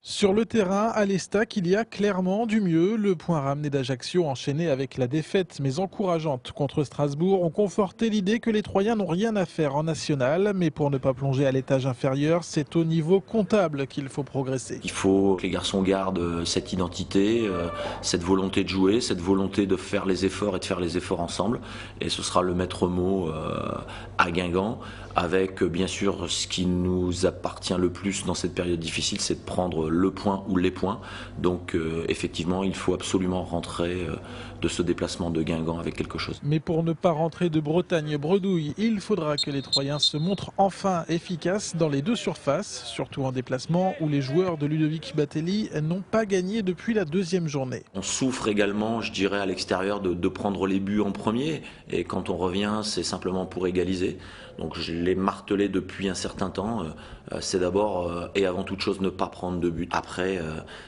Sur le terrain, à l'Estac, il y a clairement du mieux. Le point ramené d'Ajaccio, enchaîné avec la défaite, mais encourageante contre Strasbourg, ont conforté l'idée que les Troyens n'ont rien à faire en national. Mais pour ne pas plonger à l'étage inférieur, c'est au niveau comptable qu'il faut progresser. Il faut que les garçons gardent cette identité, cette volonté de jouer, cette volonté de faire les efforts et de faire les efforts ensemble. Et ce sera le maître mot à Guingamp, avec bien sûr ce qui nous appartient le plus dans cette période difficile, c'est de prendre le point ou les points. Donc effectivement, il faut absolument rentrer de ce déplacement de Guingamp avec quelque chose. Mais pour ne pas rentrer de Bretagne bredouille, il faudra que les Troyens se montrent enfin efficaces dans les deux surfaces, surtout en déplacement où les joueurs de Ludovic Batelli n'ont pas gagné depuis la deuxième journée. On souffre également, je dirais, à l'extérieur de prendre les buts en premier. Et quand on revient, c'est simplement pour égaliser. Donc je l'ai martelé depuis un certain temps. C'est d'abord et avant toute chose ne pas prendre de but. Après,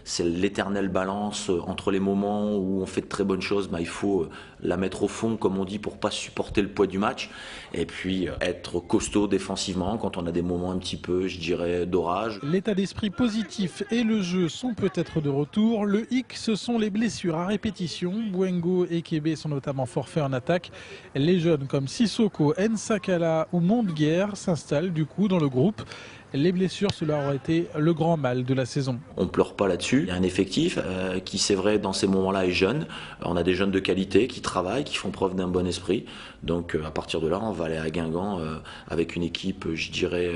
c'est l'éternelle balance entre les moments où on fait de très bonnes choses. Il faut la mettre au fond, comme on dit, pour pas supporter le poids du match. Et puis être costaud défensivement quand on a des moments un petit peu, je dirais, d'orage. L'état d'esprit positif et le jeu sont peut-être de retour. Le hic, ce sont les blessures à répétition. Bouengo et Kébé sont notamment forfaits en attaque. Les jeunes comme Sissoko, Nsakala ou Montguerre s'installent du coup dans le groupe. Les blessures, cela aurait été le grand mal de la saison. On ne pleure pas là-dessus. Il y a un effectif qui, c'est vrai, dans ces moments-là est jeune. On a des jeunes de qualité qui travaillent, qui font preuve d'un bon esprit. Donc à partir de là, on va aller à Guingamp avec une équipe, je dirais,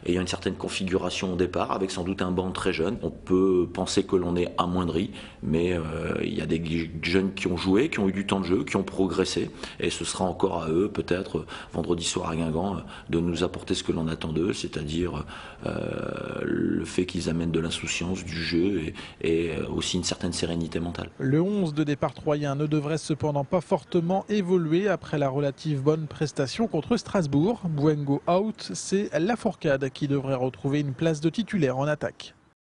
ayant une certaine configuration au départ, avec sans doute un banc très jeune. On peut penser que l'on est amoindri, mais il y a des jeunes qui ont joué, qui ont eu du temps de jeu, qui ont progressé. Et ce sera encore à eux, peut-être, vendredi soir à Guingamp, de nous apporter ce que l'on attend d'eux, c'est-à-dire le fait qu'ils amènent de l'insouciance, du jeu et aussi une certaine sérénité mentale. Le 11 de départ troyen ne devrait cependant pas fortement évoluer après la relative bonne prestation contre Strasbourg. Bouengo out, c'est Lafourcade qui devrait retrouver une place de titulaire en attaque.